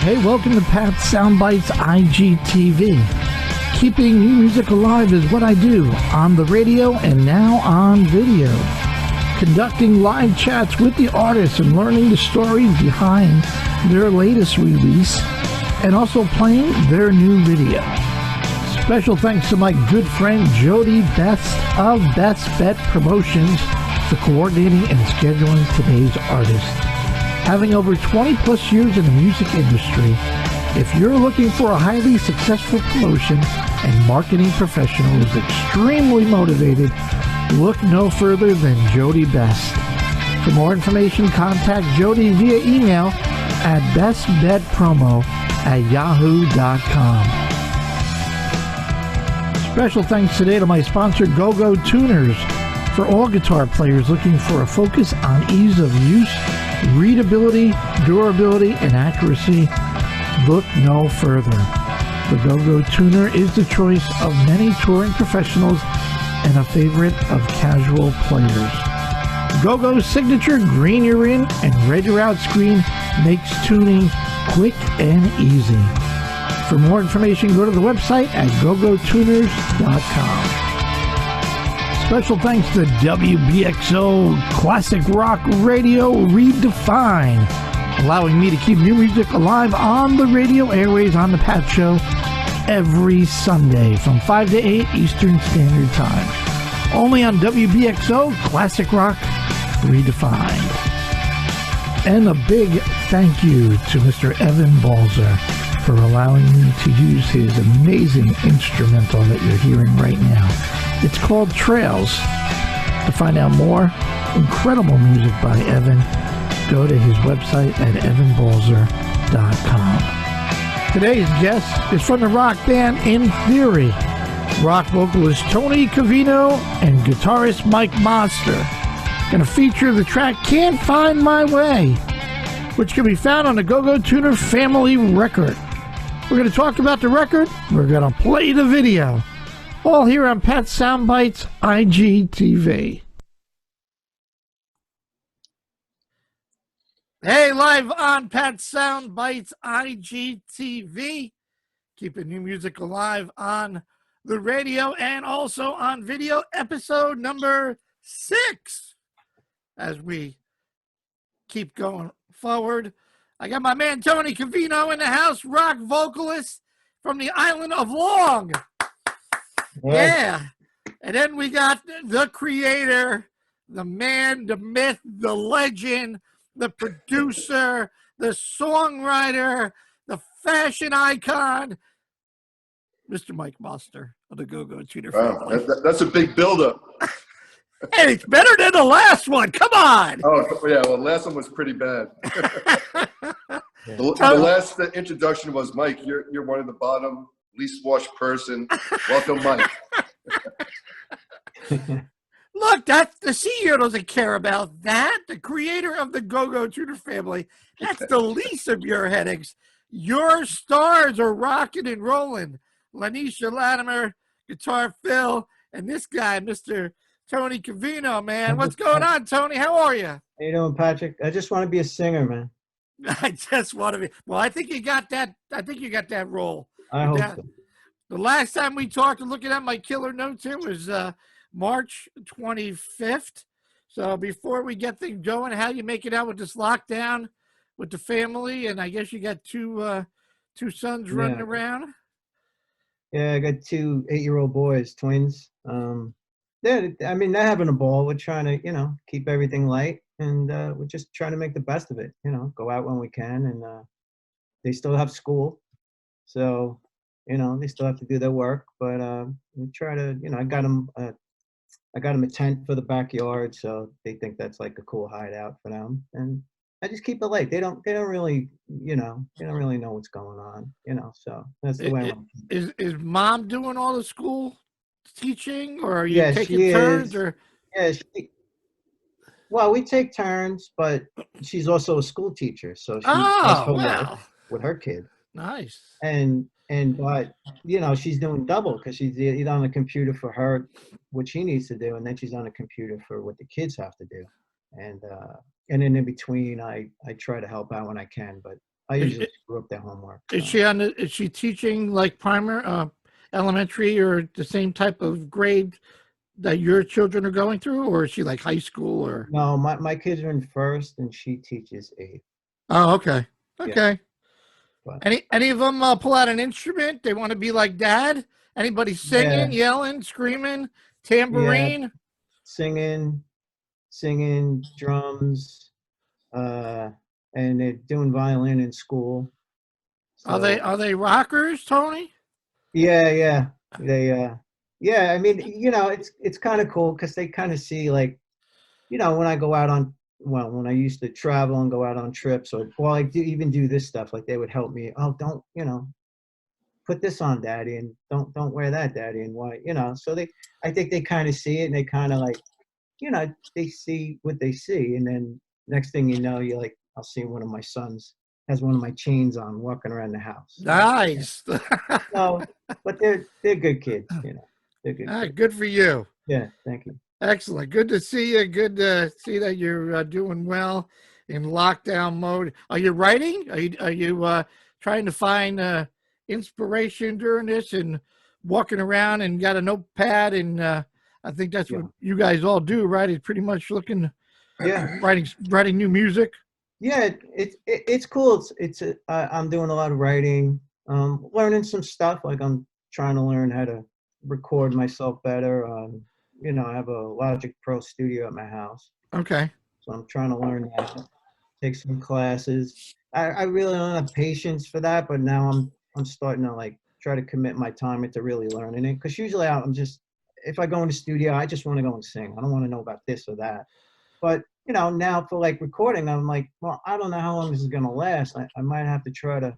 Hey, welcome to Pat's Soundbytes IGTV. Keeping new music alive is what I do on the radio and now on video. Conducting live chats with the artists and learning the stories behind their latest release and also playing their new video. Special thanks to my good friend Jody Best of Best Bet Promotions for coordinating and scheduling today's artist. Having over 20 plus years in the music industry, if you're looking for a highly successful promotion and marketing professional who's extremely motivated, look no further than Jody Best. For more information, contact Jody via email at bestbetpromo@yahoo.com. Special thanks today to my sponsor, Go-Go Tuners, for all guitar players looking for a focus on ease of use, readability, durability, and accuracy. Look no further. The Go-Go Tuner is the choice of many touring professionals and a favorite of casual players. Go-Go's signature green you're in and red you're out screen makes tuning quick and easy. For more information, go to the website at gogotuners.com. Special thanks to WBXO Classic Rock Radio Redefined, allowing me to keep new music alive on the radio airways on the Pat Show every Sunday from 5 to 8 Eastern Standard Time. Only on WBXO Classic Rock Redefined. And a big thank you to Mr. Evan Balzer for allowing me to use his amazing instrumental that you're hearing right now. It's called Trails. To find out more incredible music by Evan, go to his website at evanbalzer.com. Today's guest is from the rock band In Theory, rock vocalist Tony Covino and guitarist Mike Mostert. Going to feature the track Cant Find My Way, which can be found on the Go-Go Tuner family record. We're going to talk about the record. We're going to play the video. All here on Pat Soundbytes IGTV. Hey, live on Pat Soundbytes IGTV. Keeping new music alive on the radio and also on video, episode number 6. As we keep going forward, I got my man Tony Covino in the house, rock vocalist from the island of Long. Yeah. And then we got the creator, the man, the myth, the legend, the producer, the songwriter, the fashion icon, Mr. Mike Mostert of the Go-Go Tuner family. Wow, that's a big buildup. Hey, it's better than the last one. Come on. Oh, yeah. Well, the last one was pretty bad. The last introduction was, Mike, you're one of the bottom, least washed person. Welcome, Mike. Look, that's the CEO doesn't care about that. The creator of the Go-Go Tuner family, that's the least of your headaches. Your stars are rocking and rolling. Lanisha Latimer, Guitar Phil, and this guy, Mr. Tony Covino, man. What's going on, Tony? How are you? How you doing, Patrick? I just want to be a singer, man. I just want to be. Well, I think you got that. I think you got that role. I hope so. The last time we talked, looking at my killer notes here, was March 25th. So before we get things going, how you make it out with this lockdown with the family? And I guess you got two sons running around. Yeah, I got 2 8-year-old boys, twins. They're having a ball. We're trying to, keep everything light, and we're just trying to make the best of it. Go out when we can, and they still have school, so they still have to do their work. But we try to, I got them a tent for the backyard, so they think that's like a cool hideout for them. And I just keep it light. They don't really, they don't really know what's going on, So that's the way I'm. Is mom doing all the school teaching, or are you taking turns? Or well, we take turns, but she's also a school teacher, so she does work with her kid. Nice. But she's doing double because she's either on the computer for her what she needs to do, and then she's on the computer for what the kids have to do. And then in between, I try to help out when I can, but I usually screw up their homework. Is she is she teaching like primary, elementary, or the same type of grade that your children are going through, or is she like high school or? No, my kids are in first, and she teaches eighth. Oh, okay. Okay. Yeah, but, Any of them pull out an instrument? They want to be like dad? Anybody singing, yelling, screaming, tambourine? Yeah, singing, drums, and they're doing violin in school. So, Are they rockers, Tony? Yeah. Yeah. I mean, it's kind of cool because they kind of see, like, when I go out on, well, when I used to travel and go out on trips, or I even do this stuff, like they would help me. Oh, don't, put this on, Daddy, and don't wear that, Daddy, and why, So I think they kind of see it, and they kind of like, they see what they see, and then next thing you know, you're like, I'll see one of my sons has one of my chains on walking around the house. Nice. So, but they're good kids, They're good. Kids. Good for you. Yeah, thank you. Excellent. Good to see you. Good to see that you're doing well in lockdown mode. Are you writing? Are you trying to find inspiration during this and walking around and got a notepad? And I think that's what you guys all do, right? It's pretty much looking, writing new music. Yeah, it's cool. I'm doing a lot of writing, learning some stuff. Like I'm trying to learn how to record myself better. I have a Logic Pro Studio at my house. Okay. So I'm trying to learn that. Take some classes. I really don't have patience for that, but now I'm starting to like try to commit my time into really learning it. Because usually if I go in the studio, I just want to go and sing. I don't want to know about this or that. But now for like recording, I'm like, well, I don't know how long this is gonna last. I might have to try to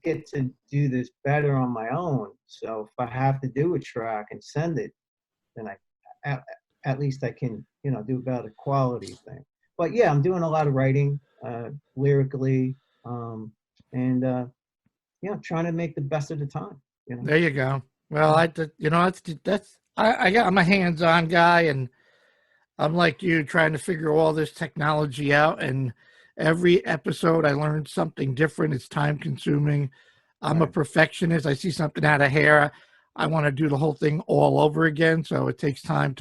get to do this better on my own. So if I have to do a track and send it, then at least I can, do about a quality thing. But yeah, I'm doing a lot of writing, lyrically, and trying to make the best of the time. There you go. Well, I'm a hands-on guy, and I'm like you, trying to figure all this technology out. And every episode, I learn something different. It's time-consuming. I'm a perfectionist. I see something out of hair, I want to do the whole thing all over again. So it takes time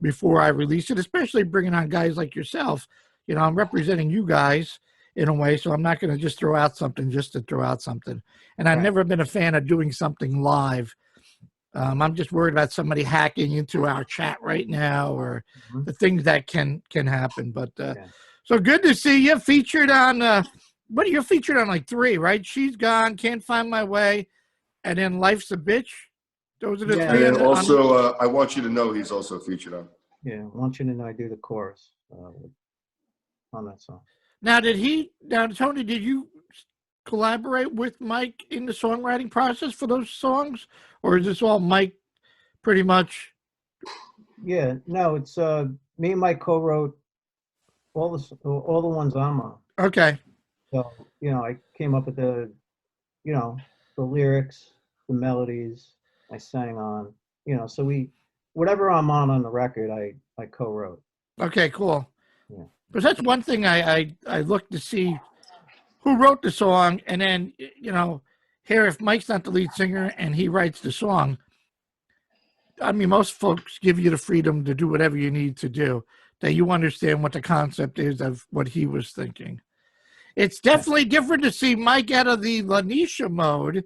before I release it, especially bringing on guys like yourself. I'm representing you guys in a way, so I'm not going to just throw out something just to throw out something. And I've never been a fan of doing something live. I'm just worried about somebody hacking into our chat right now, or the things that can happen. But so good to see you featured on. You're featured on like 3, right? She's Gone, Can't Find My Way, and then Life's a Bitch. Those are the 3. And then also, I Want You to Know he's also featured on. Yeah, I Want You to Know I do the chorus on that song. Now, Tony, did you collaborate with Mike in the songwriting process for those songs, or is this all Mike pretty much? Yeah, no, it's me and Mike co-wrote all the ones I'm on. Okay. So, I came up with the lyrics, the melodies, I sang on, so whatever I'm on the record, I co-wrote. Okay, cool. Yeah. Because that's one thing I look to see who wrote the song, and then, here, if Mike's not the lead singer and he writes the song, I mean, most folks give you the freedom to do whatever you need to do, that you understand what the concept is of what he was thinking. It's definitely different to see Mike out of the Lanisha mode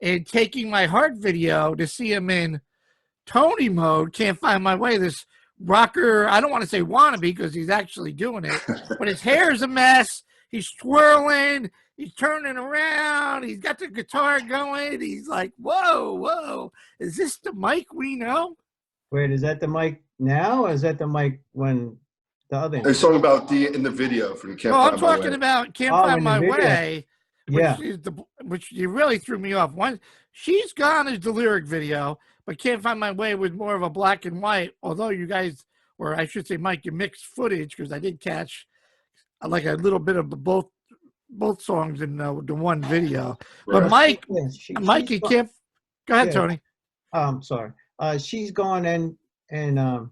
and Taking My Heart video to see him in Tony mode, Can't Find My Way, this rocker, I don't want to say wannabe because he's actually doing it, but his hair's a mess. He's twirling. He's turning around. He's got the guitar going. He's like, whoa. Is this the Mike we know? Wait, is that the Mike now, or is that the Mike when the other? They're talking about in the video for the Can't Find My Way. I'm talking about Can't Find My Way, which you really threw me off. She's Gone is the lyric video, but Can't Find My Way was more of a black and white, although you guys, or I should say, Mike, you mixed footage, because I did catch like a little bit of both songs in the one video. Right. But Mike, you can't. Go ahead, Tony. I'm sorry. She's Gone and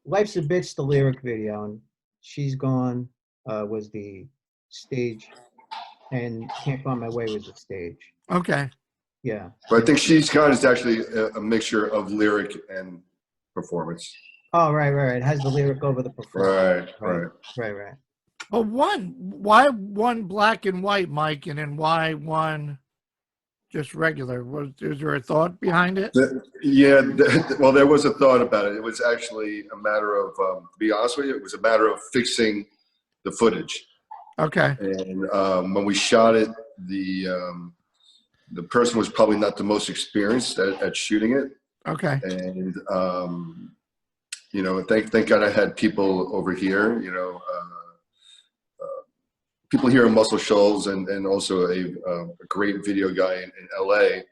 Life's a Bitch, the lyric video, and She's Gone was the stage and Can't Find My Way was the stage. Okay. But I think She's Gone is actually a mixture of lyric and performance. Oh, right. It has the lyric over the performance. Right. But why one black and white, Mike, and then why one just regular? Is there a thought behind it? Well, there was a thought about it. It was actually a matter of, to be honest with you, it was a matter of fixing the footage. Okay. And when we shot it, the person was probably not the most experienced at shooting it. Okay. And you know, thank God I had people over here. You know, people here in Muscle Shoals, and also a great video guy in LA. And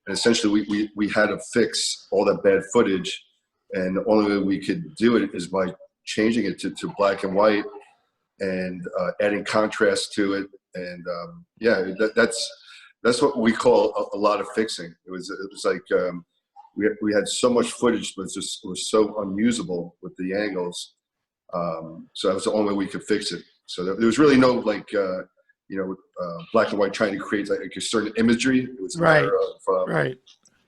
essentially, we had to fix all that bad footage, and the only way we could do it is by changing it to black and white, and adding contrast to it. And yeah, that's what we call a lot of fixing. It was like we had so much footage, but it was so unusable with the angles. So that was the only way we could fix it. So there was really no like black and white trying to create like a certain imagery. It was a matter of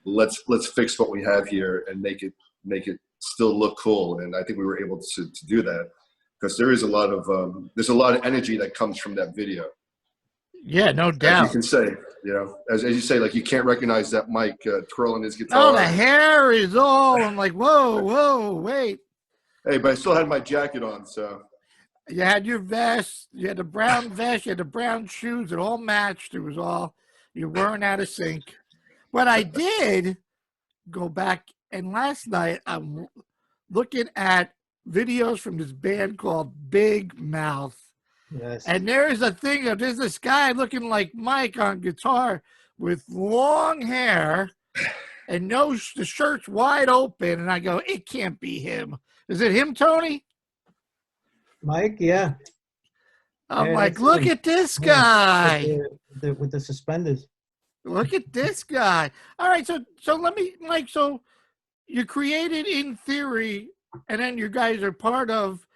let's fix what we have here and make it still look cool. And I think we were able to do that, because there is a lot of energy that comes from that video. Yeah, no doubt. As you can say, you know, as you say, like you can't recognize that Mike twirling his guitar. Oh, the hair is all. I'm like, whoa, wait. Hey, but I still had my jacket on, so. You had your vest, you had the brown vest, you had the brown shoes. It all matched. It was all, you weren't out of sync. But I did go back, and last night I'm looking at videos from this band called Big Mouth. Yes. And there's this guy looking like Mike on guitar with long hair and the shirt's wide open. And I go, it can't be him. Is it him, Tony? Mike, yeah. I'm like, look at this guy. With the suspenders. Look at this guy. All right, so let me, Mike, so you created In Theory, and then you guys are part of,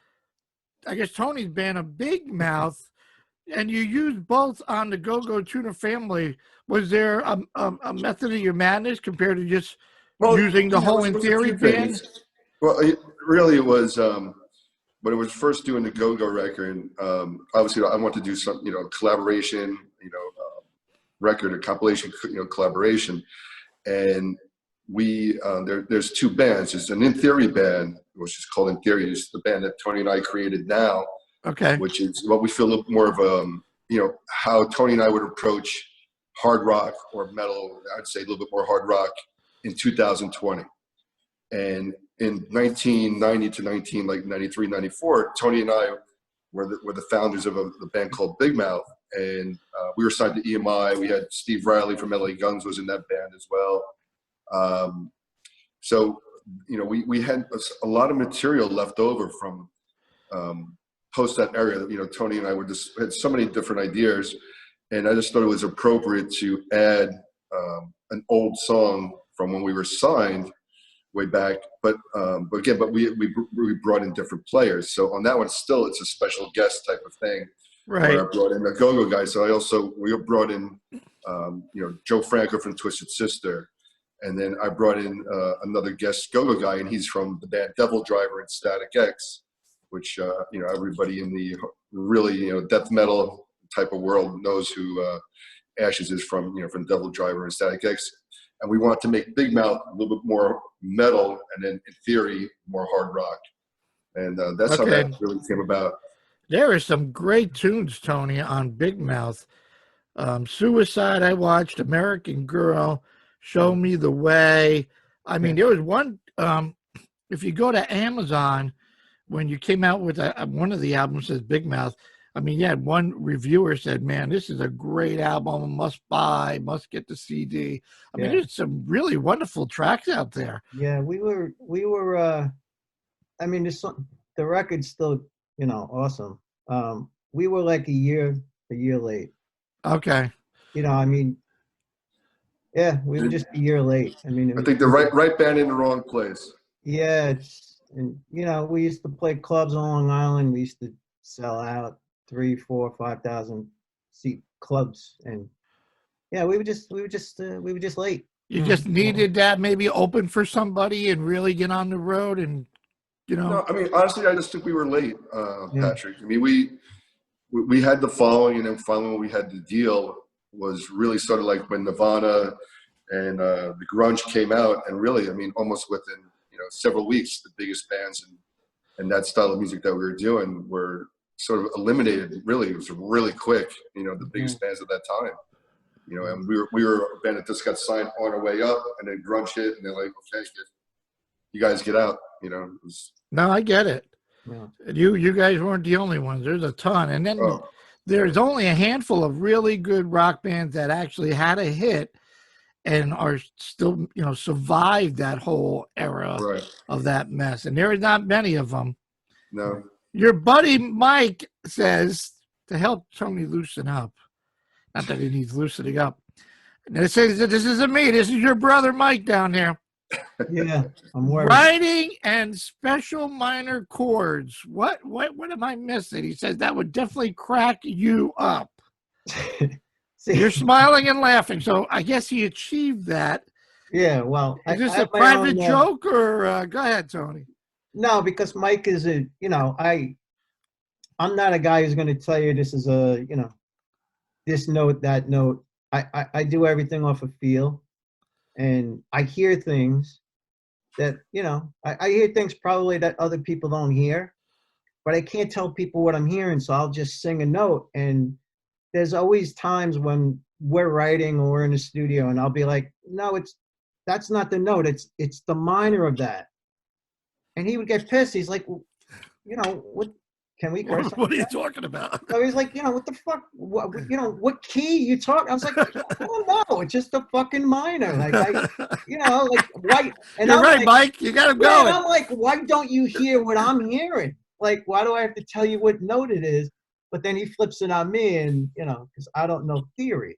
I guess, Tony's band, a Big Mouth, and you used both on the Go-Go Tuner family. Was there a method of your madness compared to just using the whole In Theory band? Well, it was, when it was first doing the Go-Go record, obviously I wanted to do some, collaboration, record or compilation, collaboration. And we, there's two bands. There's an In Theory band, which is called In Theory. It's the band that Tony and I created now. Okay. Which is what we feel a little more of how Tony and I would approach hard rock or metal. I'd say a little bit more hard rock in 2020. And in 1990 to 93, 94, Tony and I were the founders of the band called Big Mouth. And we were signed to EMI. We had Steve Riley from LA Guns was in that band as well. So, we had a lot of material left over from post that area. Tony and I had so many different ideas, and I just thought it was appropriate to add an old song from when we were signed way back. But we brought in different players. So on that one, still it's a special guest type of thing. Right. Where I brought in a go-go guy. So we brought in Joe Franco from Twisted Sister. And then I brought in another guest go-go guy, and he's from the band Devil Driver and Static X, which everybody in the really death metal type of world knows who Ashes is from Devil Driver and Static X. And we want to make Big Mouth a little bit more metal, and then In Theory more hard rock, and that's how that really came about. There are some great tunes, Tony, on Big Mouth. Suicide I watched, American Girl, Show Me the Way. I mean, there was one, if you go to Amazon, when you came out with one of the albums says Big Mouth, I mean, you had one reviewer said, man, this is a great album, must buy, must get the CD. I mean, there's some really wonderful tracks out there. Yeah, we were I mean, the record's still, awesome. We were like a year late. Okay. I mean, yeah, we were just a year late. I mean, I think the right band in the wrong place. Yeah, we used to play clubs on Long Island. We used to sell out 3,000, 4,000, 5,000 seat clubs, and yeah, we were just late. You just needed that maybe open for somebody and really get on the road, and No, I mean, honestly, I just think we were late, Patrick. I mean, we had the following, and following when we had the deal was really sort of like when Nirvana and the grunge came out, and really, I mean, almost within several weeks, the biggest bands and that style of music that we were doing were sort of eliminated. Really, it was really quick. The biggest bands at that time. And we were a band that just got signed on our way up, and then grunge hit, and they're like, okay, you guys get out. No, I get it. Yeah. You guys weren't the only ones. There's a ton, and then there's only a handful of really good rock bands that actually had a hit and are still, survived that whole era of that mess. And there are not many of them. No. Your buddy Mike says to help Tony loosen up. Not that he needs loosening up. And it says that this isn't me. This is your brother Mike down there. Yeah, I'm worried. Writing and special minor chords. What am I missing? He says that would definitely crack you up. You're smiling and laughing, so I guess he achieved that. Yeah, well, is this a private joke, or go ahead, Tony? No, because Mike is I'm not a guy who's going to tell you this is this note, that note. I do everything off of feel, and I hear things that I hear things probably that other people don't hear, but I can't tell people what I'm hearing, so I'll just sing a note. And there's always times when we're writing or we're in the studio, and I'll be like, no, that's not the note. It's the minor of that. And he would get pissed. He's like, what? Can we curse? What are you talking about? So he's like, what the fuck? What key you talk? I was like, oh no, it's just a fucking minor. Like, why? And you're I'm right, like, Mike. You got to go. And I'm like, why don't you hear what I'm hearing? Like, why do I have to tell you what note it is? But then he flips it on me, and because I don't know theory.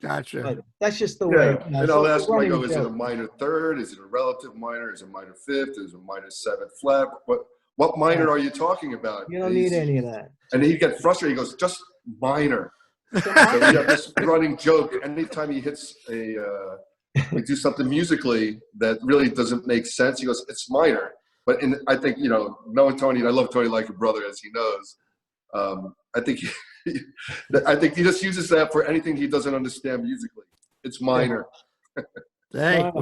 Gotcha. But that's just the way. And I'll ask him, is it a minor third? Is it a relative minor? Is it a minor fifth? Is it a minor seventh flat? What minor are you talking about? You don't need any of that. And he gets frustrated. He goes, just minor. So we have this running joke. Anytime he hits we do something musically that really doesn't make sense, he goes, it's minor. But I think, knowing Tony, and I love Tony like a brother, as he knows, I think he just uses that for anything he doesn't understand musically. It's minor. Hey,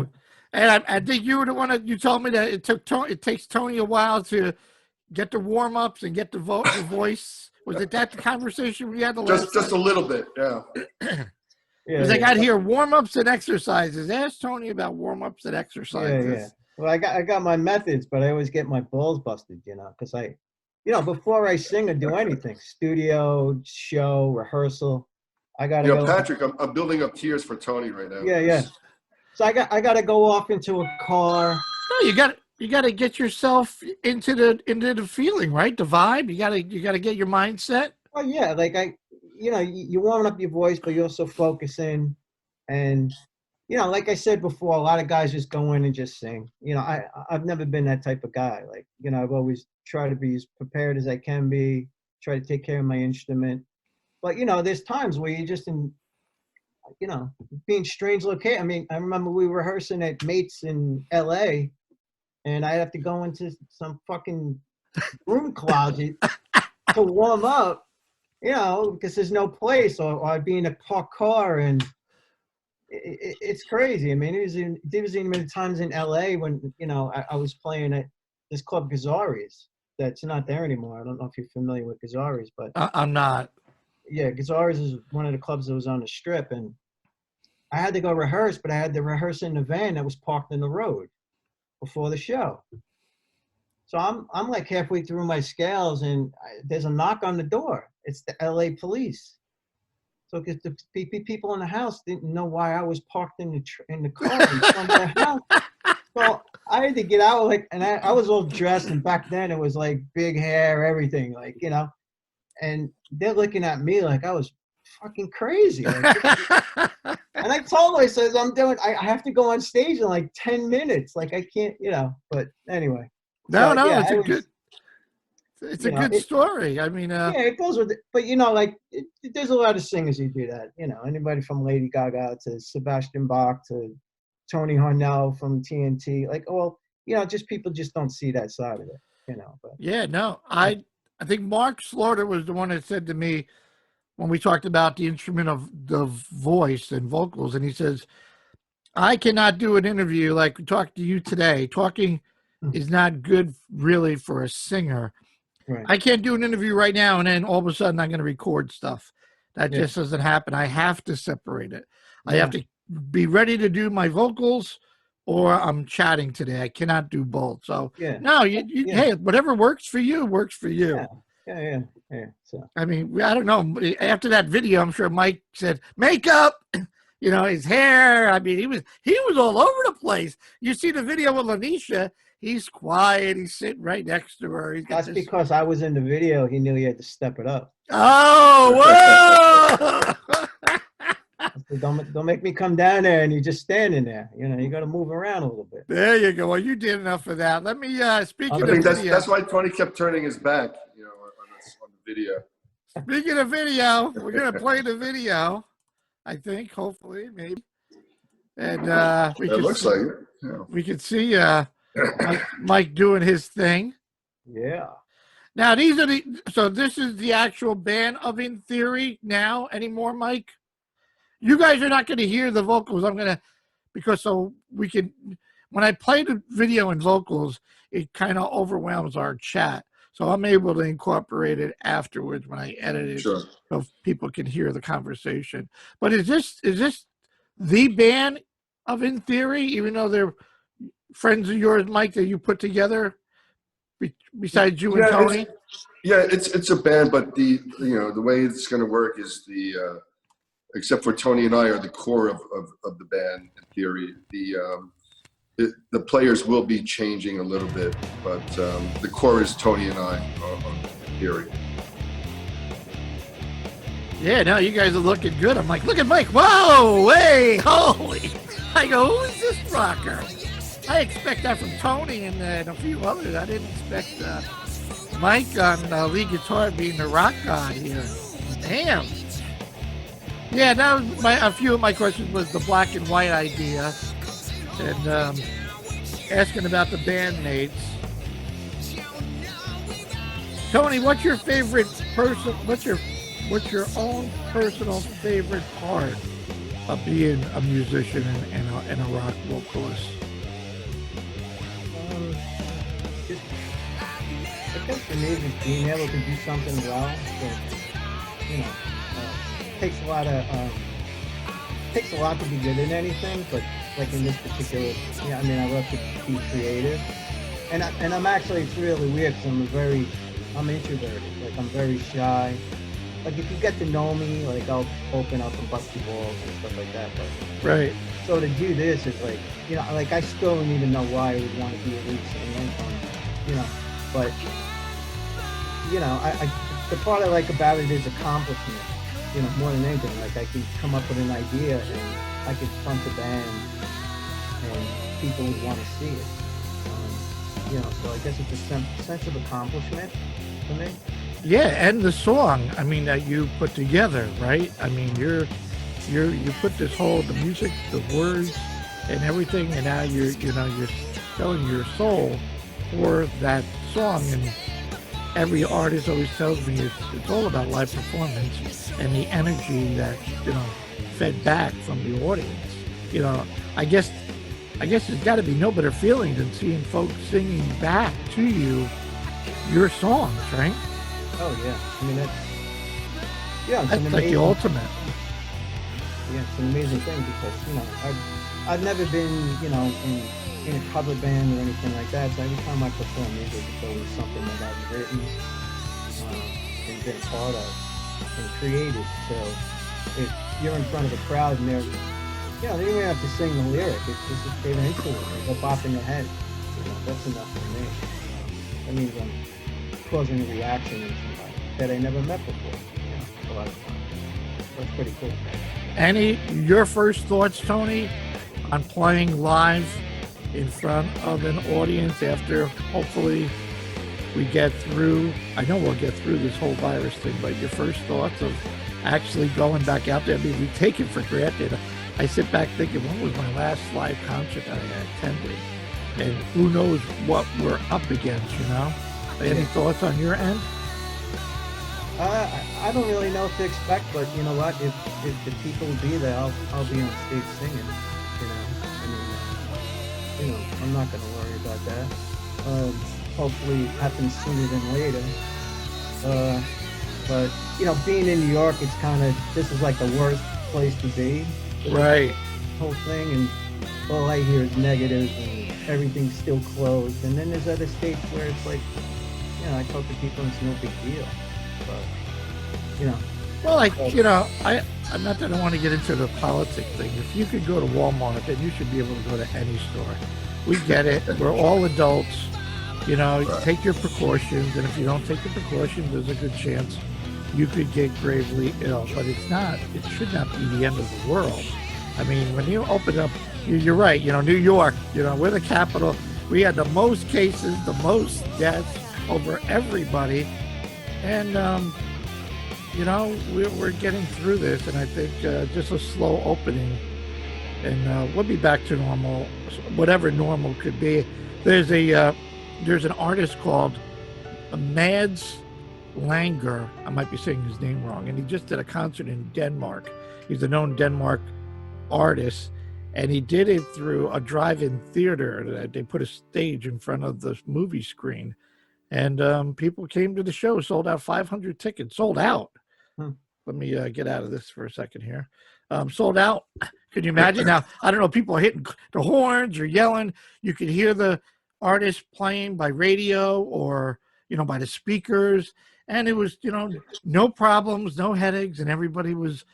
and I think you were the one that you told me that it takes Tony a while to get the warm ups and get the voice. Was it that the conversation we had the last just a little bit, yeah. Because I got here warm ups and exercises. Ask Tony about warm ups and exercises. Yeah. Well, I got my methods, but I always get my balls busted, because before I sing or do anything, studio, show, rehearsal, I gotta go. Patrick, I'm building up tears for Tony right now. Yeah. So I gotta go off into a car. No, you gotta get yourself into the feeling, right? The vibe. You gotta get your mindset. Oh yeah, like you're warming up your voice, but you're also focusing, and like I said before, a lot of guys just go in and just sing. I've never been that type of guy. Like, I've always tried to be as prepared as I can be, try to take care of my instrument. But, there's times where you're just in, being strange location. I mean, I remember we were rehearsing at Mates in LA, and I have to go into some fucking room closet to warm up, because there's no place, or I'd be in a parked car, and it's crazy. I mean, there was even times in LA when, I was playing at this club Guitarist that's not there anymore. I don't know if you're familiar with Guitarist, but I'm not. Yeah, Guitarist is one of the clubs that was on the Strip, and I had to go rehearse, but I had to rehearse in the van that was parked in the road before the show. So I'm like halfway through my scales, and there's a knock on the door. It's the LA police. So because the people in the house didn't know why I was parked in the car in front of the house. So I had to get out, and I was all dressed, and back then it was like big hair, everything, and they're looking at me like I was fucking crazy. And I told them, I says, I have to go on stage in like 10 minutes. Like I can't, but anyway. No, it's It's a good story. I mean, yeah, it goes with it. But you know, like there's a lot of singers who do that. You know, anybody from Lady Gaga to Sebastian Bach to Tony Harnell from TNT. Like, well, you know, just people just don't see that side of it. You know. But yeah, no, I think Mark Slaughter was the one that said to me when we talked about the instrument of the voice and vocals, and he says, I cannot do an interview like we talked to you today. Talking is not good really for a singer. right. I can't do an interview right now and then all of a sudden I'm going to record stuff. That just doesn't happen. I have to separate it. I have to be ready to do my vocals or I'm chatting today. I cannot do both. So no, hey, whatever works for you works for you. Yeah. So I mean, I don't know. After that video, I'm sure Mike said, makeup, you know, his hair. I mean, he was all over the place. You see the video with Lanisha, he's quiet. He's sitting right next to her. That's because I was in the video. He knew he had to step it up. Oh, whoa! Don't make me come down there and you're just standing there. You know, you got to move around a little bit. There you go. Well, you did enough of that. Let me speak of I think video. that's why Tony kept turning his back, you know, on the video. Speaking of video, we're gonna play the video. I think, hopefully, maybe, and it looks like it. Yeah. We can see Mike doing his thing. Yeah. Now these are so this is the actual band of In Theory now anymore, Mike. You guys are not going to hear the vocals. Because so we can, when I play the video and vocals, it kind of overwhelms our chat. So I'm able to incorporate it afterwards when I edit it, so people can hear the conversation. But is this the band of In Theory, even though they're friends of yours, Mike, that you put together besides you and Tony? It's a band, but the way it's going to work is except for Tony and I are the core of the band. In theory, the players will be changing a little bit, but the core is Tony and I in theory. Yeah, no, you guys are looking good. I'm like, look at Mike. Whoa, hey, holy. I go, who is this rocker? I expect that from Tony and a few others. I didn't expect Mike on lead guitar being the rock god here. Damn. Yeah, that was a few of my questions was the black and white idea, and asking about the bandmates. Tony, what's your favorite person? What's your own personal favorite part of being a musician and a rock vocalist? I guess for me, just being able to do something well, that, you know. Takes a lot to be good in anything, but like in this particular, I mean, I love to be creative, and I'm actually, it's really weird because I'm introverted, like I'm very shy. Like if you get to know me, like I'll open up and bust your balls and stuff like that. But right. So to do this is like, you know, like I still don't even know why I would want to be a lead singer, you know, but you know, I the part I like about it is accomplishment. You know, more than anything, like I could come up with an idea and I could front the band and people would want to see it. You know, so I guess it's a sense of accomplishment for me. Yeah, and the song, I mean, that you put together, right? I mean, you put the music, the words, and everything, and now you're selling your soul for that song. And every artist always tells me it's all about live performance and the energy that, you know, fed back from the audience. You know, I guess there's got to be no better feeling than seeing folks singing back to you your songs, right? Oh yeah, I mean that's like the ultimate. Yeah, it's an amazing thing because, you know, I've never been, you know, in a cover band or anything like that. So every time I perform music, it's always something that I've written and been a part of and created. So if you're in front of a crowd and they're, you know, they don't even have to sing the lyric. It's just they're into it. They're bopping their head. You know, that's enough for me. That means I'm causing a reaction in somebody that I never met before. You know, a lot of times. That's pretty cool. Your first thoughts, Tony, on playing live in front of an audience after hopefully we get through. I know we'll get through this whole virus thing, but your first thoughts of actually going back out there? I mean, we take it for granted. I sit back thinking, what was my last live concert I attended? And who knows what we're up against, you know? Any thoughts on your end? I don't really know what to expect, but you know what? If the people will be there, I'll be on stage singing. You know, I mean, I'm not going to worry about that. Hopefully, it happens sooner than later. But being in New York, it's kind of, this is like the worst place to be. Right. Whole thing, and all I hear is negative, and everything's still closed. And then there's other states where it's like, I talk to people and it's no big deal. But, Well, I'm not that I want to get into the politics thing. If you could go to Walmart, then you should be able to go to any store. We get it. We're all adults. Right. Take your precautions, and if you don't take the precautions, there's a good chance you could get gravely ill. But it should not be the end of the world. I mean, when you open up, you're right, New York, we're the capital. We had the most cases, the most deaths over everybody. And, we're getting through this, and I think just a slow opening, and we'll be back to normal, whatever normal could be. There's an artist called Mads Langer. I might be saying his name wrong, and he just did a concert in Denmark. He's a known Denmark artist, and he did it through a drive-in theater. They put a stage in front of the movie screen, and people came to the show, sold out 500 tickets, sold out. Let me get out of this for a second here. Sold out. Can you imagine? Now, I don't know, people are hitting the horns or yelling. You could hear the artist playing by radio or, by the speakers. And it was, no problems, no headaches, and everybody was,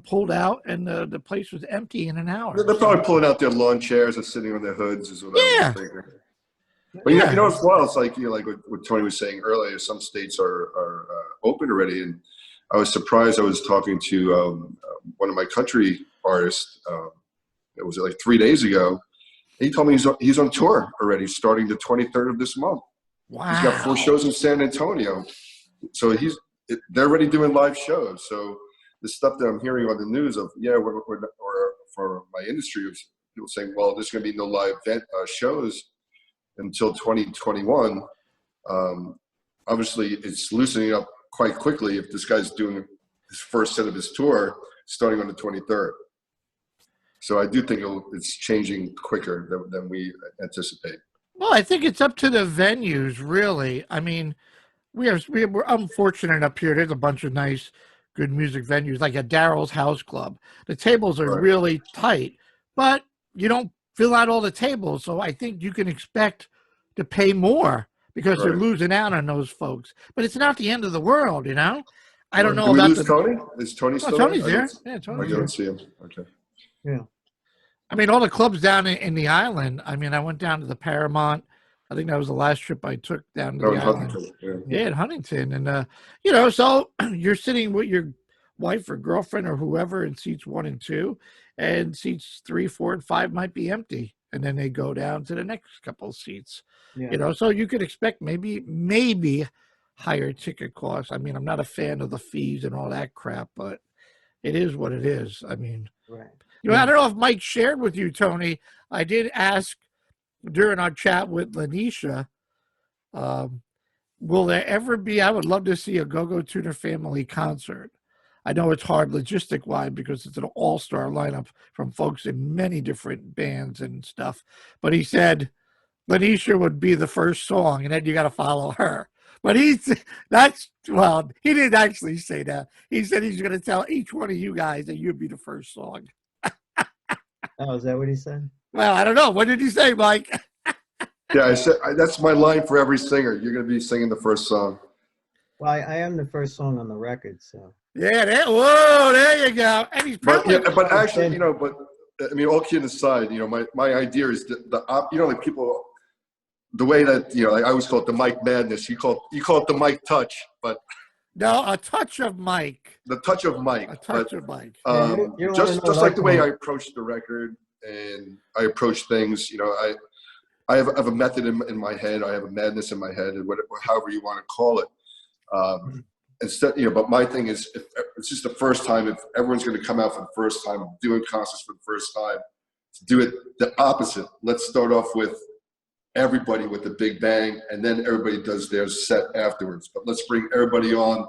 pulled out, and the place was empty in an hour. They're probably pulling out their lawn chairs and sitting on their hoods is what I was thinking. But what's wild? It's like like what Tony was saying earlier. Some states are open already, and I was surprised. I was talking to one of my country artists. It was like 3 days ago. He told me he's on tour already, starting the 23rd of this month. Wow! He's got 4 shows in San Antonio, so they're already doing live shows. So the stuff that I'm hearing on the news of or for my industry, of people saying, well, there's going to be no live shows until 2021. Obviously, it's loosening up quite quickly if this guy's doing his first set of his tour starting on the 23rd. So I do think it's changing quicker than we anticipate. Well, I think it's up to the venues, really. I mean, we're unfortunate up here. There's a bunch of nice, good music venues, like at Daryl's House Club. The tables are really tight, but you don't fill out all the tables. So I think you can expect to pay more because they're losing out on those folks. But it's not the end of the world, I don't know Did we about lose Tony? Is Tony still Tony's there? there. I don't see him. Okay. Yeah. I mean, all the clubs down in the island. I mean, I went down to the Paramount. I think that was the last trip I took down to the island. Yeah, in Huntington. And, so you're sitting with your wife or girlfriend or whoever in seats 1 and 2, and seats 3, 4, and 5 might be empty. And then they go down to the next couple of seats, so you could expect maybe higher ticket costs. I mean, I'm not a fan of the fees and all that crap, but it is what it is. I mean, I don't know if Mike shared with you, Tony. I did ask during our chat with Lanisha, will there ever be, I would love to see a Go-Go Tuner family concert. I know it's hard logistic-wise because it's an all-star lineup from folks in many different bands and stuff. But he said Lanisha would be the first song, and then you got to follow her. But he didn't actually say that. He said he's going to tell each one of you guys that you'd be the first song. Oh, is that what he said? Well, I don't know. What did he say, Mike? Yeah, I said that's my line for every singer. You're going to be singing the first song. Well, I am the first song on the record, so. Yeah, there you go. And he's probably. But actually, I mean, all kidding aside, my idea is like people, the way that I always call it the Mike madness. You call it the Mike touch, but. No, a touch of Mike. The touch of Mike. A touch of Mike. Just like the way I approach the record and I approach things, I have a method in my head. I have a madness in my head, and however you want to call it. Instead, but my thing is, if it's just the first time, if everyone's going to come out for the first time, doing concerts for the first time, to do it the opposite. Let's start off with everybody with a big bang, and then everybody does their set afterwards. But let's bring everybody on.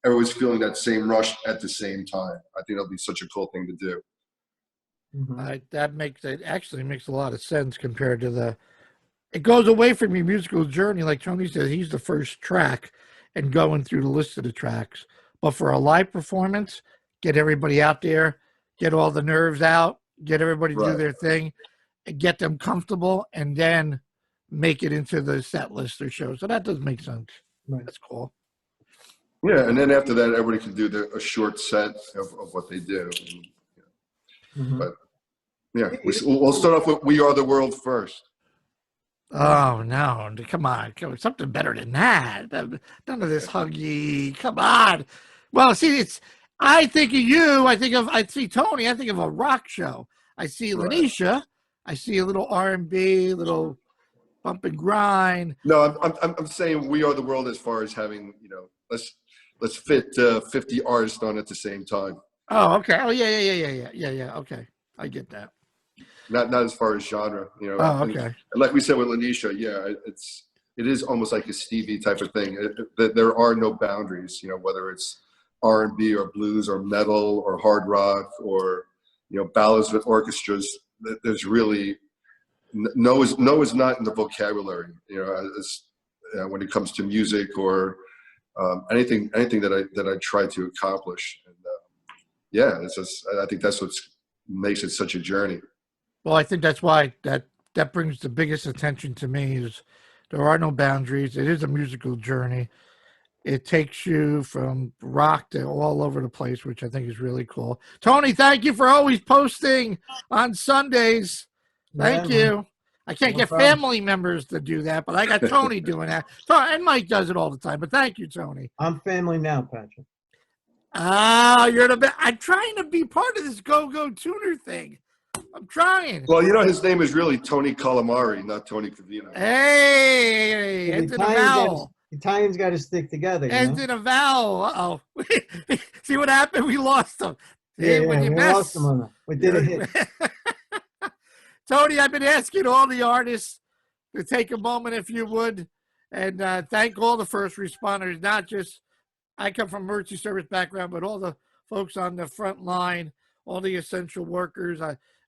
Everyone's feeling that same rush at the same time. I think that'll be such a cool thing to do. That actually makes a lot of sense compared to it goes away from your musical journey. Like Tony says, he's the first track and going through the list of the tracks. But for a live performance, get everybody out there, get all the nerves out, get everybody do their thing, and get them comfortable, and then make it into the set list or show. So that does make sense. Right. That's cool. Yeah, and then after that, everybody can do a short set of what they do. But yeah, we'll start off with "We Are the World" first. Oh no! Come on, something better than that. None of this huggy. Come on. Well, see, I think of you. I see Tony. I think of a rock show. I see Lanisha. I see a little R&B, little bump and grind. No, I'm saying "We Are the World" as far as having, let's fit 50 artists on at the same time. Oh, okay. Oh, yeah. Okay, I get that. Not as far as genre, Oh, okay. And like we said with Lanisha, it is almost like a Stevie type of thing. There are no boundaries, whether it's R&B or blues or metal or hard rock or ballads with orchestras. There's really no is not in the vocabulary, when it comes to music or anything that I try to accomplish. And I think that's what makes it such a journey. Well, I think that's why that brings the biggest attention to me is there are no boundaries. It is a musical journey. It takes you from rock to all over the place, which I think is really cool. Tony, thank you for always posting on Sundays. Thank you. I can't get family members to do that, but I got Tony doing that. And Mike does it all the time, but thank you, Tony. I'm family now, Patrick. You're the best. I'm trying to be part of this go-go tuner thing. I'm trying. Well, his name is really Tony Calamari, not Tony Covino. Hey, it's an vowel. Italians got to stick together. Ends in a vowel. Uh-oh. See what happened? We lost them. We lost them on that. We did a hit. Tony, I've been asking all the artists to take a moment, if you would, and thank all the first responders, not just, I come from emergency service background, but all the folks on the front line, all the essential workers.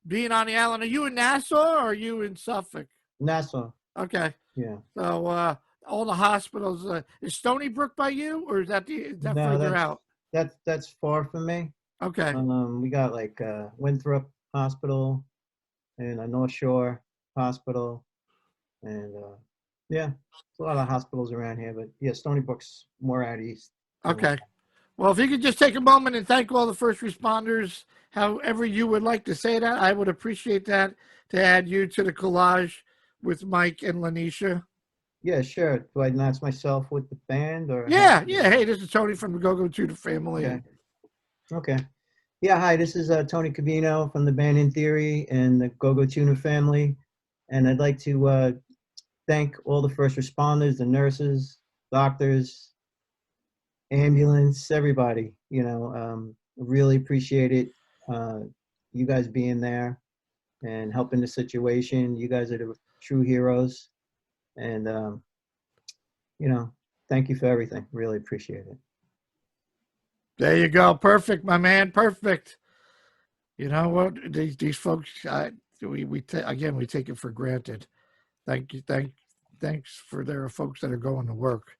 Being on the island, are you in Nassau or are you in Suffolk? Nassau. Okay. Yeah. So all the hospitals, is Stony Brook by you, or is that further out? That's far from me. Okay. We got like Winthrop Hospital and a North Shore Hospital, and there's a lot of hospitals around here. But yeah, Stony Brook's more out east. Okay. Well, if you could just take a moment and thank all the first responders, however you would like to say that, I would appreciate that, to add you to the collage with Mike and Lanisha. Yeah, sure. Do I announce myself with the band? Or Yeah. Hey, this is Tony from the Go-Go Tuner family. Okay. Yeah, hi, this is Tony Covino from the band In Theory and the Go-Go Tuner family. And I'd like to thank all the first responders, the nurses, doctors, ambulance, everybody. Really appreciate it. You guys being there and helping the situation. You guys are the true heroes. And, thank you for everything. Really appreciate it. There you go. Perfect, my man. Perfect. You know what? These folks, we take it for granted. Thank you. Thanks for there are folks that are going to work,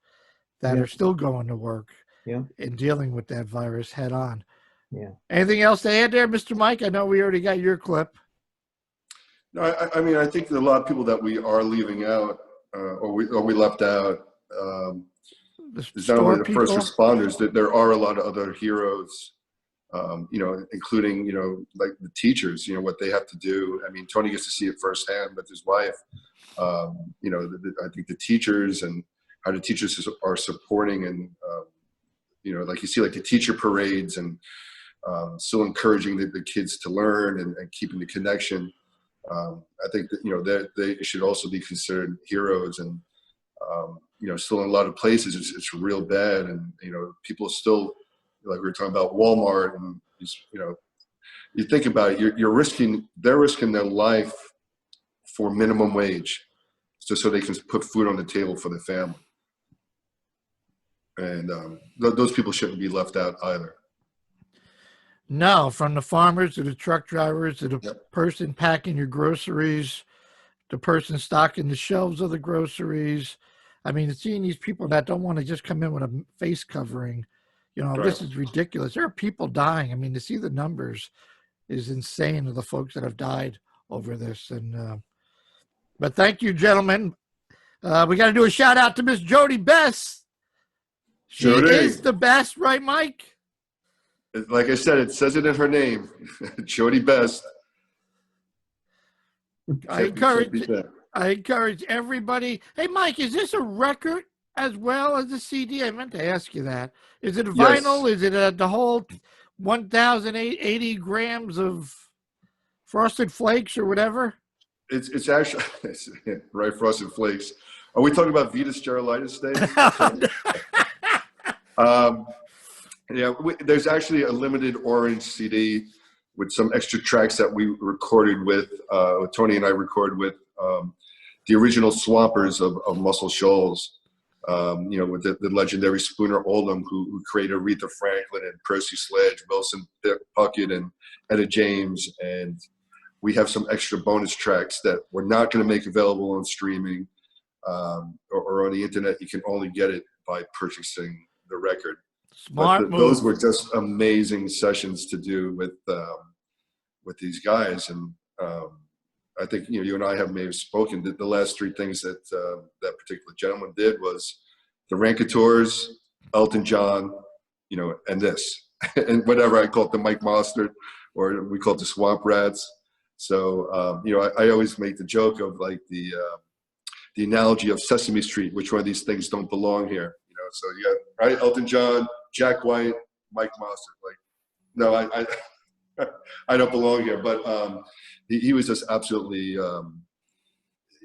that are still going to work and dealing with that virus head on. Yeah. Anything else to add there, Mr. Mike? I know we already got your clip. No, I think that a lot of people that we are leaving out, or we left out, is not only the first responders, that there are a lot of other heroes, including, like the teachers, what they have to do. I mean, Tony gets to see it firsthand with his wife. I think the teachers and how the teachers are supporting and, like you see, like the teacher parades and still encouraging the kids to learn and keeping the connection. I think that, you know, they should also be considered heroes. And, you know, still in a lot of places, it's real bad. And, you know, people still, like we were talking about Walmart, and, you know, you think about it, they're risking their life for minimum wage, just so they can put food on the table for their family. And those people shouldn't be left out either. No, from the farmers to the truck drivers to the person packing your groceries, the person stocking the shelves of the groceries. I mean, seeing these people that don't want to just come in with a face covering, you know, this is ridiculous. There are people dying. I mean, to see the numbers is insane of the folks that have died over this. And but thank you, gentlemen. We got to do a shout out to Miss Jody Best. She is the best, right, Mike? Like I said, it says it in her name, Jody Best. I encourage everybody. Hey, Mike, is this a record as well as a CD? I meant to ask you that. Is it a vinyl? Yes. Is it the whole 1,080 grams of Frosted Flakes or whatever? It's actually right, Frosted Flakes. Are we talking about Vitas Gerulaitis days? Yeah, there's actually a limited orange CD with some extra tracks that we recorded with, Tony and I recorded with the original Swampers of Muscle Shoals, you know, with the legendary Spooner Oldham, who created Aretha Franklin and Percy Sledge, Wilson Puckett, and Etta James. And we have some extra bonus tracks that we're not going to make available on streaming or on the internet. You can only get it by purchasing the record. Smart move. Those were just amazing sessions to do with these guys, and I think, you know, you and I have maybe spoken. The last three things that that particular gentleman did was the Rancateurs, Elton John, you know, and this, and whatever I call it, the Mike Mostert, or we call it the Swamp Rats. So you know, I always make the joke of like the analogy of Sesame Street. Which one of these things don't belong here? You know, so you got right, Elton John, Jack White, Mike Mostert. Like, no, I don't belong here. But he was just absolutely, you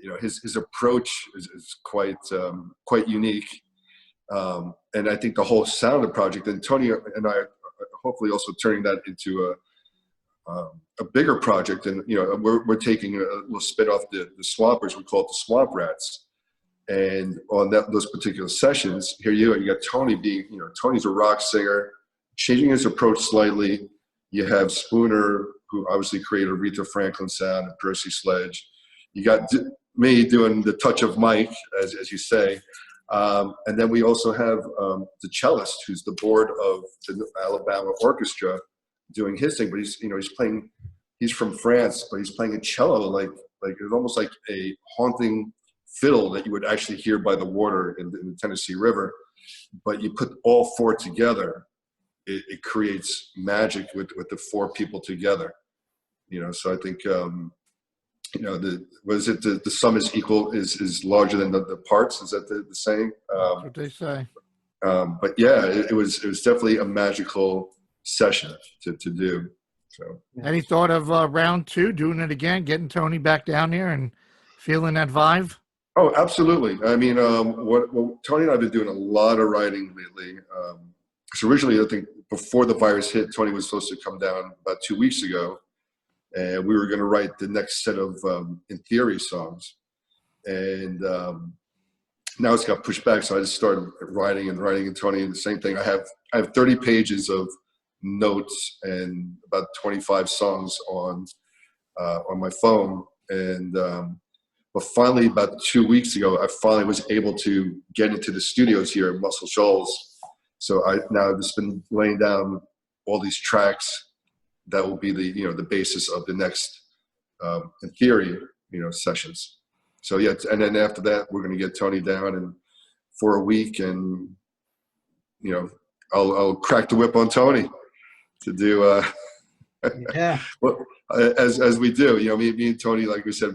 know, his approach is quite unique. And I think the whole sound of the project, and Tony and I are hopefully also turning that into a bigger project. And, you know, we're taking we'll spin off the Swampers. We call it the Swamp Rats. And on those particular sessions, here you got Tony being, you know, Tony's a rock singer, changing his approach slightly. You have Spooner, who obviously created Aretha Franklin sound, and Percy Sledge. You got me doing the touch of Mike, as you say. And then we also have the cellist, who's the board of the Alabama Orchestra, doing his thing. But he's from France, but he's playing a cello like it's almost like a haunting fiddle that you would actually hear by the water in the Tennessee River. But you put all four together, it creates magic with the four people together. You know, so I think, you know, the sum is equal, is larger than the parts. Is that the saying? That's what they say. But yeah, it was definitely a magical session to do. So, any thought of round two, doing it again, getting Tony back down there and feeling that vibe? Oh, absolutely. I mean, what Tony and I have been doing a lot of writing lately. So originally, I think before the virus hit, Tony was supposed to come down about 2 weeks ago, and we were going to write the next set of In Theory songs. And now it's got pushed back, so I just started writing, and Tony, the same thing. I have 30 pages of notes and about 25 songs on my phone, and but finally, about 2 weeks ago, I finally was able to get into the studios here at Muscle Shoals. So now I've just been laying down all these tracks that will be the basis of the next In Theory, sessions. So yeah, and then after that, we're going to get Tony down and for a week, and I'll crack the whip on Tony to do yeah. Well, as we do. Me and Tony, like we said,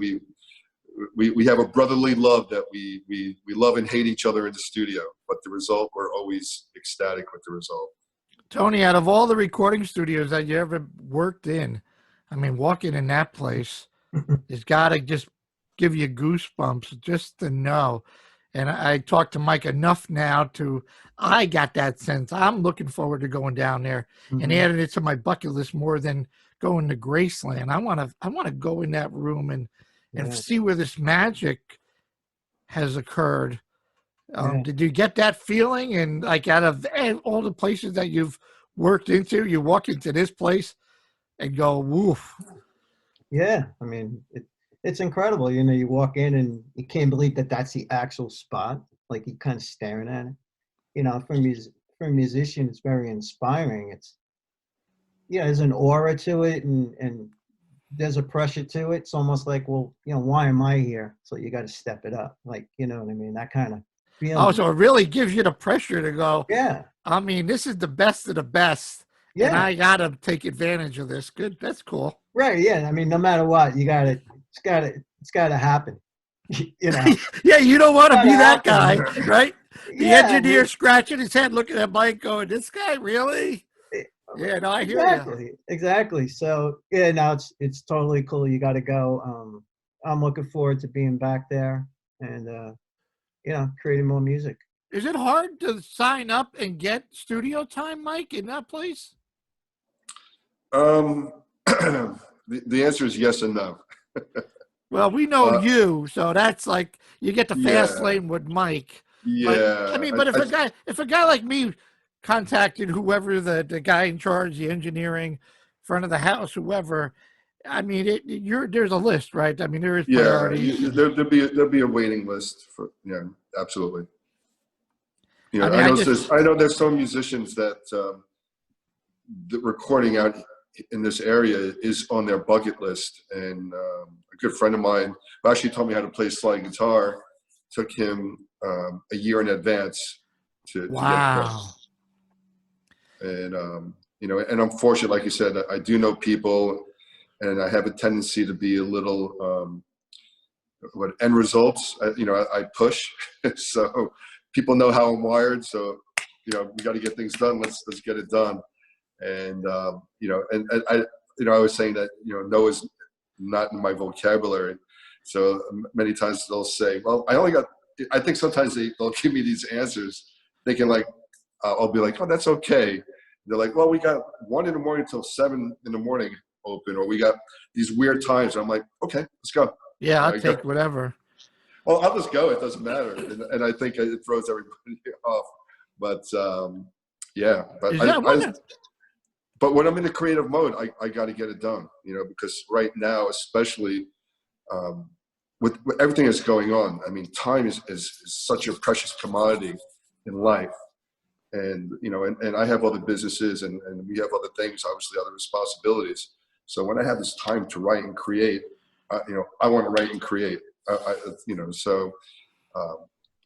we have a brotherly love that we love and hate each other in the studio, but the result, we're always ecstatic with the result. Tony, out of all the recording studios that you ever worked in, I mean, walking in that place, It's got to just give you goosebumps just to know. And I talked to Mike enough now I got that sense. I'm looking forward to going down there and adding it to my bucket list more than going to Graceland. I want to go in that room and see where this magic has occurred. Did you get that feeling? And like out of all the places that you've worked into, you walk into this place and go, woof. Yeah, I mean, it's incredible. You know, you walk in and you can't believe that that's the actual spot. Like, you're kind of staring at it. You know, for a musician, it's very inspiring. It's, yeah, there's an aura to it, and there's a pressure to it. It's almost like, well, you know, why am I here? So you got to step it up. Like, you know what I mean? That kind of feeling. Oh, so it really gives you the pressure to go, yeah. I mean, this is the best of the best. Yeah. And I got to take advantage of this. Good. That's cool. Right. Yeah. I mean, no matter what, it's got to happen. You know? Yeah. You don't want to be that guy, right? The engineer scratching his head, looking at Mike going, this guy really? Yeah. No, I hear you. Exactly. So yeah, no, it's totally cool. You got to go. I'm looking forward to being back there and, you know, creating more music. Is it hard to sign up and get studio time, Mike, in that place? The answer is yes and no. Well, we know you, so that's like you get the fast lane with Mike. Yeah. But, I mean, but if a guy like me contacted whoever the guy in charge, the engineering, front of the house, whoever, I mean, there's a list, right? I mean, there is priorities. Yeah, there'll be a waiting list for absolutely. You know, I know there's some musicians that the recording out in this area is on their bucket list, and a good friend of mine who actually taught me how to play slide guitar took him a year in advance to get across. And you know, and I'm fortunate, like you said, I do know people, and I have a tendency to be a little end results. I push, so people know how I'm wired. So we got to get things done. Let's get it done. And I was saying that no is not in my vocabulary. So many times they'll say, well, I think sometimes they'll give me these answers thinking like, I'll be like, oh, that's okay. They're like, well, we got 1 a.m. till 7 a.m. open, or we got these weird times. And I'm like, okay, let's go. Yeah, I'll take whatever. Well, I'll just go. It doesn't matter. And I think it throws everybody off. But but when I'm in a creative mode, I got to get it done, because right now, especially with everything that's going on, I mean, time is such a precious commodity in life. And, and I have other businesses and we have other things, obviously other responsibilities. So when I have this time to write and create, I want to write and create, so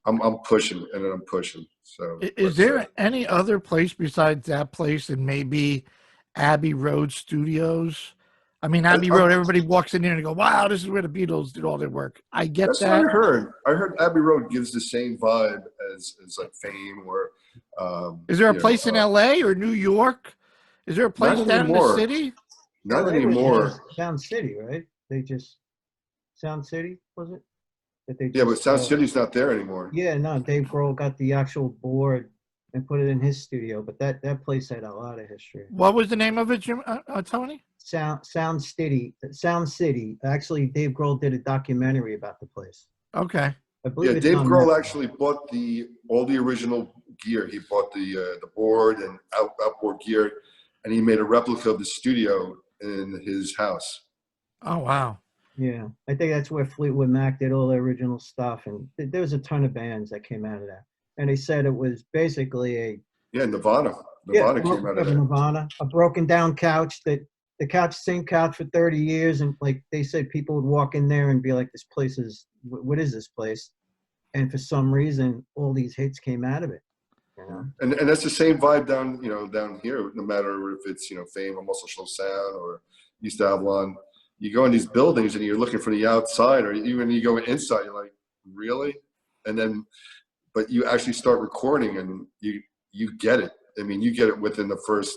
I'm pushing and then I'm pushing. So is there any other place besides that place and maybe Abbey Road Studios? I mean, Abbey Road, everybody walks in there and go, wow, this is where the Beatles did all their work. I get that. That's what I heard. I heard Abbey Road gives the same vibe as like Fame or. Is there a place in LA or New York? Is there a place down in the city? Not anymore. Sound City, right? Sound City, was it? But Sound City's not there anymore. Yeah, no, Dave Grohl got the actual board and put it in his studio, but that place had a lot of history. What was the name of it, Jim, Tony? Sound City. Actually, Dave Grohl did a documentary about the place. Okay. I believe Dave Grohl actually bought all the original gear. He bought the board and outboard gear, and he made a replica of the studio in his house. Oh, wow. Yeah, I think that's where Fleetwood Mac did all the original stuff, and there was a ton of bands that came out of that. And they said it was basically Nirvana. Nirvana came out of that. Nirvana, a broken down couch same couch for 30 years, and like they said, people would walk in there and be like, "This place is what is this place?" And for some reason, all these hits came out of it. And that's the same vibe down here. No matter if it's Fame or Muscle Sound or East Avalon. You go in these buildings and you're looking from the outside, or even you go inside, you're like, really? And then, but you actually start recording and you get it. I mean, you get it within the first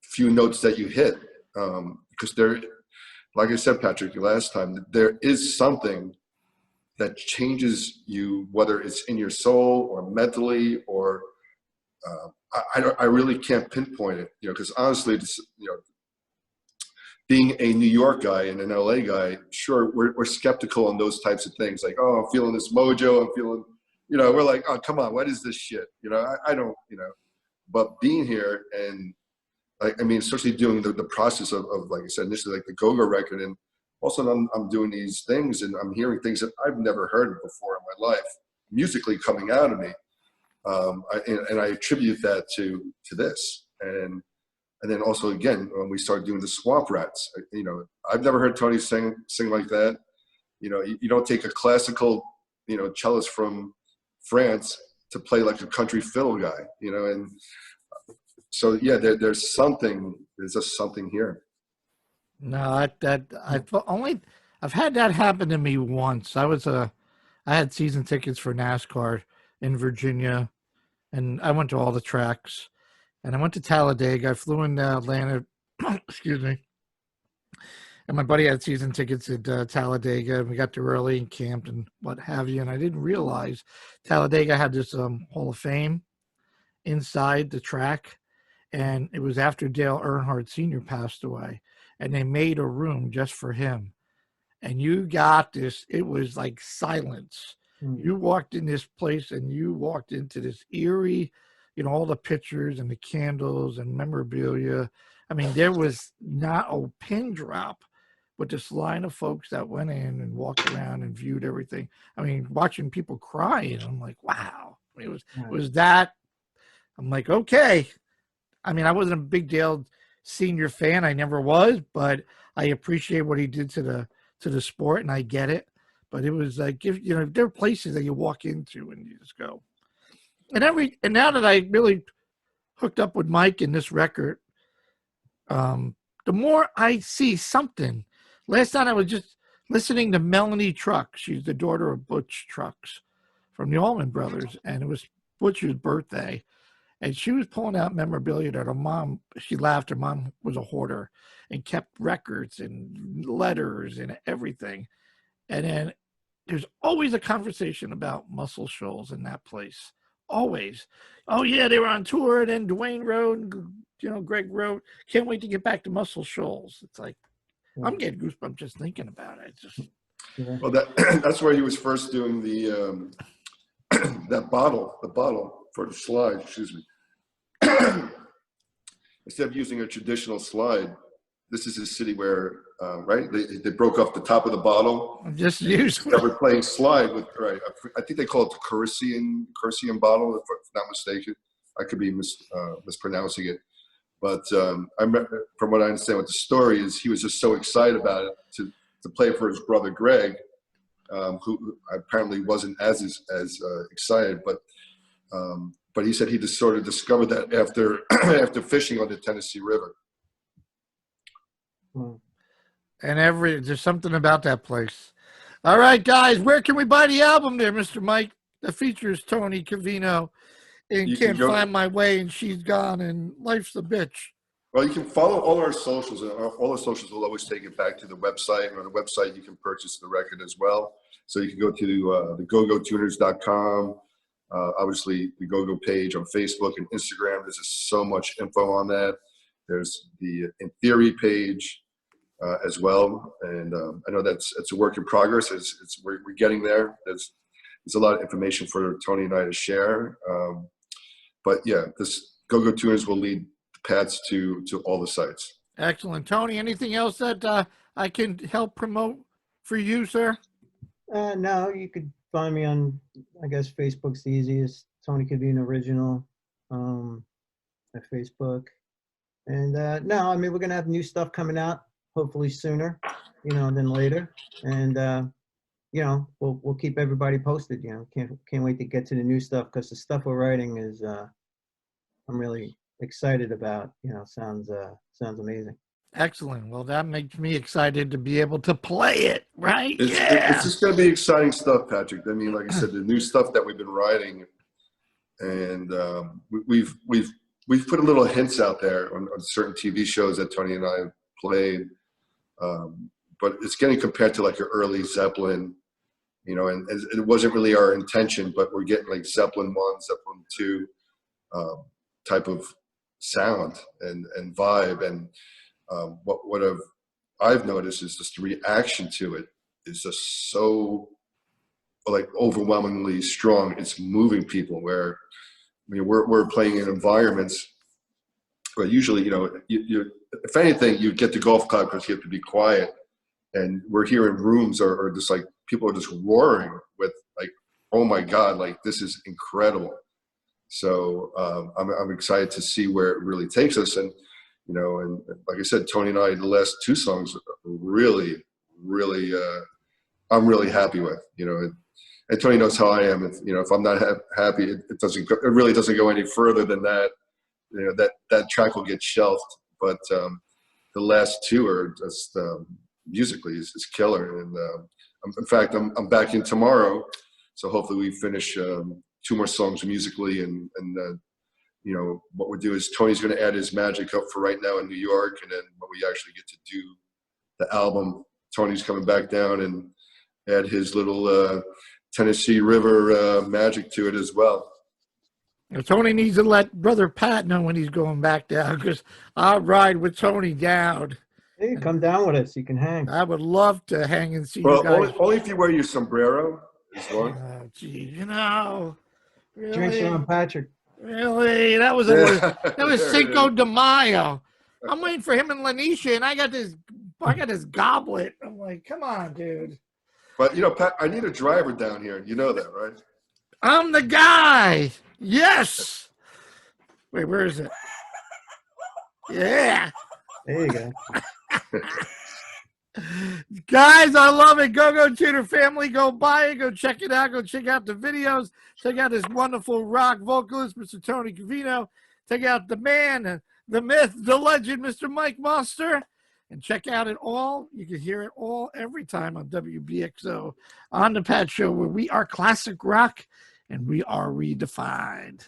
few notes that you hit, because like I said, Patrick, last time, there is something that changes you, whether it's in your soul or mentally, or I really can't pinpoint it, because honestly, being a New York guy and an LA guy, sure, we're skeptical on those types of things. Like, oh, I'm feeling this mojo. I'm feeling, we're like, oh, come on, what is this shit? I don't, but being here and especially doing the process of, like I said, initially like the go-go record, and also I'm doing these things and I'm hearing things that I've never heard before in my life, musically coming out of me. I attribute that to this. And then also, again, when we started doing the Swamp Rats, I've never heard Tony sing like that. You don't take a classical, cellist from France to play like a country fiddle guy, and so, yeah, there's just something here. No, I've had that happen to me once. I had season tickets for NASCAR in Virginia, and I went to all the tracks. And I went to Talladega. I flew into Atlanta, excuse me. And my buddy had season tickets at Talladega, and we got there early and camped and what have you. And I didn't realize Talladega had this Hall of Fame inside the track. And it was after Dale Earnhardt Sr. passed away. And they made a room just for him. And you got this, it was like silence. You walked in this place and you walked into this eerie, all the pictures and the candles and memorabilia. I mean, there was not a pin drop with this line of folks that went in and walked around and viewed everything. I mean, watching people cry, and I'm like, wow. It was that. I'm like, okay. I mean, I wasn't a big Dale Senior fan. I never was, but I appreciate what he did to the sport, and I get it. But it was like, there are places that you walk into and you just go. And now that I really hooked up with Mike in this record, the more I see something. Last night I was just listening to Melanie Truck. She's the daughter of Butch Trucks from the Allman Brothers, and it was Butch's birthday. And she was pulling out memorabilia that her mom, she laughed, her mom was a hoarder and kept records and letters and everything. And then there's always a conversation about Muscle Shoals in that place. Always. Oh, yeah, they were on tour, and then Dwayne wrote, Greg wrote, can't wait to get back to Muscle Shoals. It's like, I'm getting goosebumps just thinking about it. Well, that's where he was first doing the the bottle for the slide, excuse me. Instead of using a traditional slide, this is a city where, right, they broke off the top of the bottle. Just used. They were playing slide with, right, I think they call it the Cursian bottle, if I'm not mistaken. I could be mispronouncing it. But I remember, from what I understand with the story, is he was just so excited about it to play for his brother Greg, who apparently wasn't as excited. But he said he just sort of discovered that after fishing on the Tennessee River. And there's something about that place. All right, guys, where can we buy the album there, Mr. Mike, that features Tony Covino and Can't Find My Way and She's Gone and Life's a Bitch? Well, you can follow all our socials, and all our socials will always take it back to the website. And on the website, you can purchase the record as well. So you can go to the gogotuners.com. Obviously, the Go-Go page on Facebook and Instagram. There's just so much info on that. There's the In Theory page as well. And I know it's a work in progress. We're getting there. There's a lot of information for Tony and I to share. But yeah, this Go-Go Tuners will lead the paths to all the sites. Excellent. Tony, anything else that I can help promote for you, sir? No, you could find me on, I guess, Facebook's the easiest. Tony Covino Original at Facebook. And no, I mean, we're going to have new stuff coming out, hopefully sooner, than later. And, we'll keep everybody posted, Can't wait to get to the new stuff, because the stuff we're writing is, I'm really excited about, sounds amazing. Excellent. Well, that makes me excited to be able to play it, right? It's just going to be exciting stuff, Patrick. I mean, like I said, the new stuff that we've been writing, and we've put a little hints out there on certain TV shows that Tony and I have played. but it's getting compared to like your early Zeppelin, you know, and it wasn't really our intention, but we're getting like Zeppelin 1, Zeppelin 2 type of sound and vibe. And what I've noticed is just the reaction to it is just so like overwhelmingly strong. It's moving people where, I mean, we're playing in environments where usually, you know, you if anything, you get the golf club because you have to be quiet. And we're here in rooms are just like, people are just roaring with like, oh my God, like this is incredible. So I'm excited to see where it really takes us. And, you know, and like I said, Tony and I, the last 2 songs really, I'm really happy with, you know, and Tony knows how I am. If, you know, if I'm not happy, it really doesn't go any further than that. You know, that track will get shelved. But the last 2 are just musically is killer. And in fact, I'm back in tomorrow, so hopefully we finish 2 more songs musically. And you know, what we'll do is Tony's going to add his magic up for right now in New York, and then when we actually get to do the album, Tony's coming back down and add his little Tennessee River magic to it as well. Tony needs to let Brother Pat know when he's going back down, because I'll ride with Tony down. Hey, come down with us. You can hang. I would love to hang and see Well, you guys. only if you wear your sombrero is one. Oh, gee, you know, really? Drink Sean Patrick. Really? That was Cinco de Mayo. I'm waiting for him and Lanisha, and I got this goblet. I'm like, come on, dude. But you know, Pat, I need a driver down here. You know that, right? I'm the guy. Yes. Wait, where is it? Yeah. There you go. Guys, I love it. Go Tuner family. Go buy it. Go check it out. Go check out the videos. Check out this wonderful rock vocalist, Mr. Tony Covino. Check out the man, the myth, the legend, Mr. Mike Mostert. And check out it all. You can hear it all every time on WBXO on the Pat Show, where we are classic rock and we are redefined.